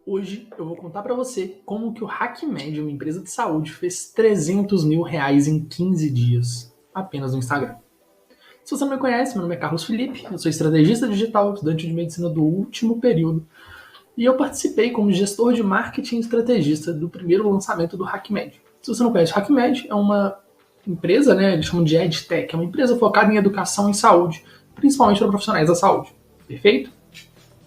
Hoje eu vou contar pra você como que o HackMed, uma empresa de saúde, fez R$300 mil em 15 dias, apenas no Instagram. Se você não me conhece, meu nome é Carlos Felipe, eu sou estrategista digital, estudante de medicina do último período, e eu participei como gestor de marketing e estrategista do primeiro lançamento do HackMed. Se você não conhece, o HackMed é uma empresa, eles chamam de EdTech, é uma empresa focada em educação e saúde, principalmente para profissionais da saúde. Perfeito?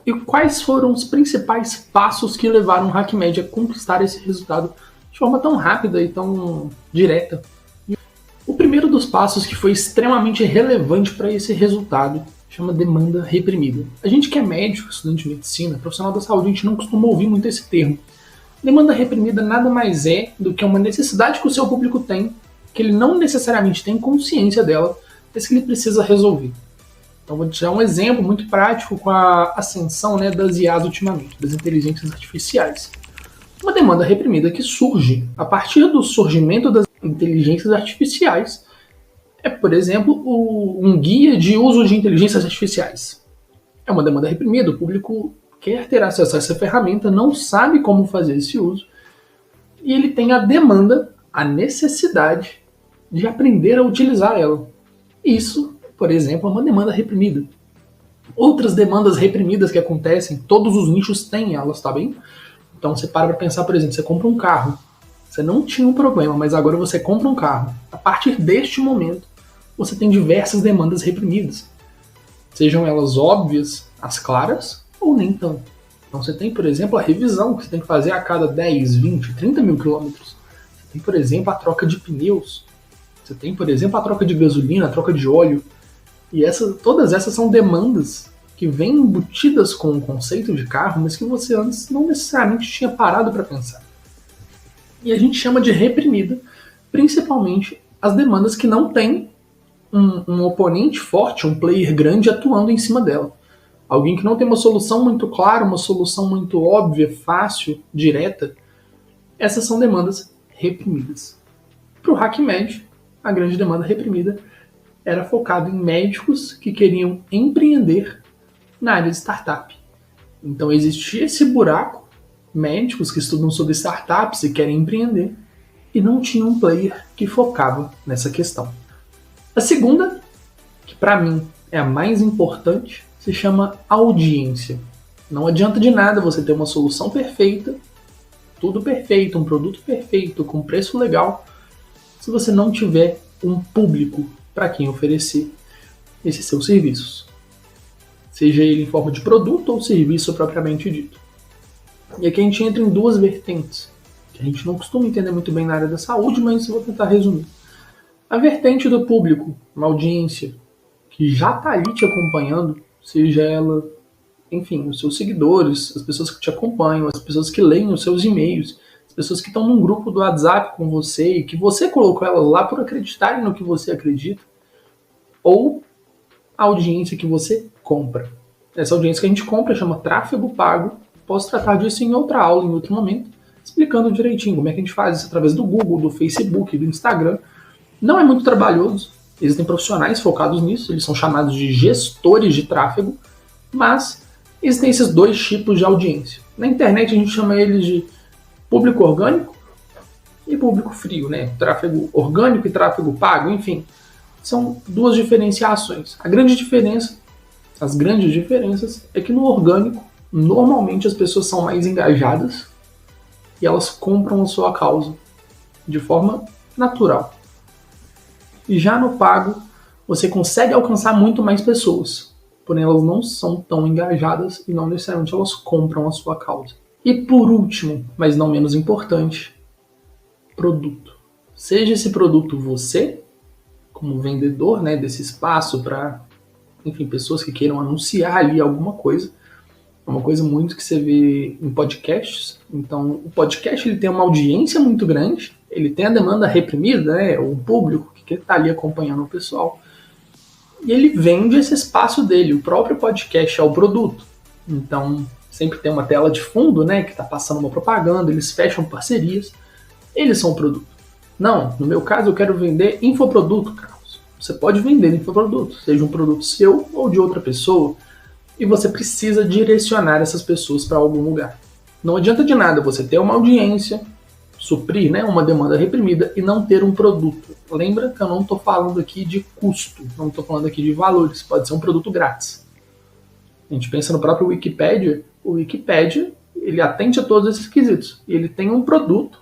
E quais foram os principais passos que levaram o HackMed a conquistar esse resultado de forma tão rápida e tão direta? O primeiro dos passos que foi extremamente relevante para esse resultado chama demanda reprimida. A gente que é médico, estudante de medicina, profissional da saúde, a gente não costuma ouvir muito esse termo. Demanda reprimida nada mais é do que uma necessidade que o seu público tem, que ele não necessariamente tem consciência dela, mas que ele precisa resolver. Então vou te dar um exemplo muito prático com a ascensão das IAs ultimamente, das inteligências artificiais. Uma demanda reprimida que surge a partir do surgimento das inteligências artificiais é, por exemplo, um guia de uso de inteligências artificiais. É uma demanda reprimida, o público quer ter acesso a essa ferramenta, não sabe como fazer esse uso, e ele tem a demanda, a necessidade de aprender a utilizar ela. Isso, por exemplo, é uma demanda reprimida. Outras demandas reprimidas que acontecem, todos os nichos têm elas, tá bem? Então você para pensar, por exemplo, você compra um carro, você não tinha um problema, mas agora você compra um carro. A partir deste momento, você tem diversas demandas reprimidas. Sejam elas óbvias, as claras, ou nem tanto. Então você tem, por exemplo, a revisão que você tem que fazer a cada 10, 20, 30 mil quilômetros. Você tem, por exemplo, a troca de pneus. Você tem, por exemplo, a troca de gasolina, a troca de óleo. E todas essas são demandas que vêm embutidas com o conceito de carro, mas que você antes não necessariamente tinha parado para pensar. E a gente chama de reprimida, principalmente as demandas que não têm um oponente forte, um player grande atuando em cima dela. Alguém que não tem uma solução muito clara, uma solução muito óbvia, fácil, direta. Essas são demandas reprimidas. Para o HackMed, a grande demanda reprimida era focada em médicos que queriam empreender na área de startup. Então existia esse buraco, médicos que estudam sobre startups e querem empreender, e não tinha um player que focava nessa questão. A segunda, que para mim é a mais importante, se chama audiência. Não adianta de nada você ter uma solução perfeita, tudo perfeito, um produto perfeito, com preço legal, se você não tiver um público para quem oferecer esses seus serviços. Seja ele em forma de produto ou serviço propriamente dito. E aqui a gente entra em duas vertentes, que a gente não costuma entender muito bem na área da saúde, mas vou tentar resumir. A vertente do público, uma audiência que já está ali te acompanhando, seja ela, enfim, os seus seguidores, as pessoas que te acompanham, as pessoas que leem os seus e-mails, as pessoas que estão num grupo do WhatsApp com você e que você colocou elas lá por acreditarem no que você acredita, ou a audiência que você compra. Essa audiência que a gente compra chama tráfego pago. Posso tratar disso em outra aula, em outro momento, explicando direitinho como é que a gente faz isso através do Google, do Facebook, do Instagram. Não é muito trabalhoso, existem profissionais focados nisso, eles são chamados de gestores de tráfego, mas existem esses dois tipos de audiência. Na internet a gente chama eles de público orgânico e público frio, tráfego orgânico e tráfego pago, enfim. São duas diferenciações. As grandes diferenças é que no orgânico, normalmente as pessoas são mais engajadas e elas compram a sua causa de forma natural. E já no pago, você consegue alcançar muito mais pessoas, porém elas não são tão engajadas e não necessariamente elas compram a sua causa. E por último, mas não menos importante, produto. Seja esse produto você, como vendedor desse espaço para, enfim, pessoas que queiram anunciar ali alguma coisa. É uma coisa muito que você vê em podcasts. Então, o podcast ele tem uma audiência muito grande, ele tem a demanda reprimida, o público que está ali acompanhando o pessoal. E ele vende esse espaço dele, o próprio podcast é o produto. Então, sempre tem uma tela de fundo, que está passando uma propaganda, eles fecham parcerias, eles são o produto. Não, no meu caso eu quero vender infoproduto, Carlos. Você pode vender infoproduto, seja um produto seu ou de outra pessoa, e você precisa direcionar essas pessoas para algum lugar. Não adianta de nada você ter uma audiência, suprir, né, uma demanda reprimida e não ter um produto. Lembra que eu não estou falando aqui de custo, não estou falando aqui de valores, pode ser um produto grátis. A gente pensa no próprio Wikipedia, o Wikipedia ele atende a todos esses requisitos. Ele tem um produto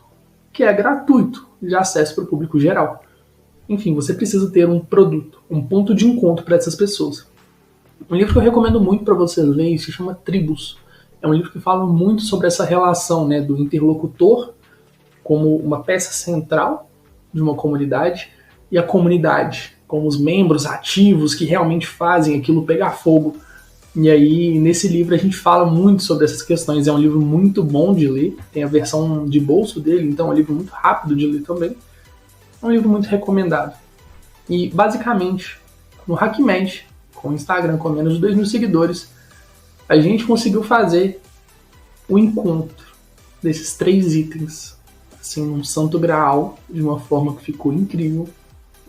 que é gratuito, de acesso para o público geral. Enfim, você precisa ter um produto, um ponto de encontro para essas pessoas. Um livro que eu recomendo muito para vocês lerem se chama Tribos. É um livro que fala muito sobre essa relação, né, do interlocutor como uma peça central de uma comunidade e a comunidade como os membros ativos que realmente fazem aquilo pegar fogo. E aí, nesse livro, a gente fala muito sobre essas questões. É um livro muito bom de ler, tem a versão de bolso dele, então é um livro muito rápido de ler também. É um livro muito recomendado. E, basicamente, no HackMed, com o Instagram com menos de 2.000 seguidores, a gente conseguiu fazer o encontro desses 3 itens, assim, num santo graal, de uma forma que ficou incrível.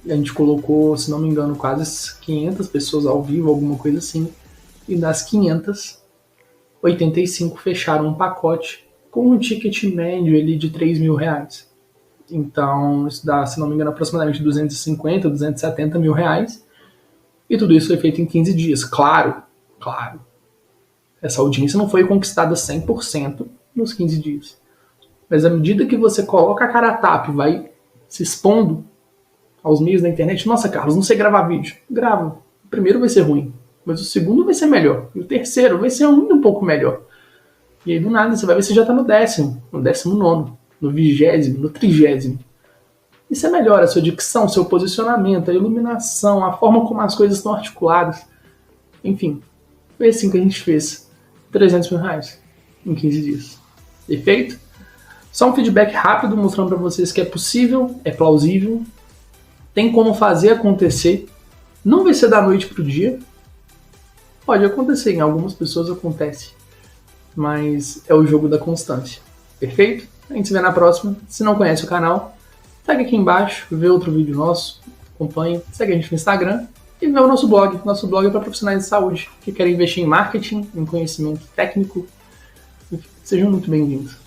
A gente colocou, se não me engano, quase 500 pessoas ao vivo, alguma coisa assim. E das 500, 85 fecharam um pacote com um ticket médio ali de 3 mil reais. Então, isso dá, se não me engano, aproximadamente 250, 270 mil reais. E tudo isso foi feito em 15 dias. Claro, essa audiência não foi conquistada 100% nos 15 dias. Mas à medida que você coloca a cara a tapa e vai se expondo aos meios da internet, nossa, Carlos, não sei gravar vídeo. Grava. O primeiro vai ser ruim, mas o segundo vai ser melhor. E o terceiro vai ser ainda um pouco melhor. E aí do nada você vai ver se já está no 10º, no 19º, no 20º, no 30º. E você melhora a sua dicção, seu posicionamento, a iluminação, a forma como as coisas estão articuladas. Enfim, foi assim que a gente fez 300 mil reais em 15 dias. Perfeito? Só um feedback rápido mostrando para vocês que é possível, é plausível, tem como fazer acontecer. Não vai ser da noite pro dia. Pode acontecer, em algumas pessoas acontece. Mas é o jogo da constância. Perfeito? A gente se vê na próxima. Se não conhece o canal, segue aqui embaixo, vê outro vídeo nosso, acompanha, segue a gente no Instagram e vê o nosso blog. Nosso blog é para profissionais de saúde que querem investir em marketing, em conhecimento técnico. Sejam muito bem-vindos.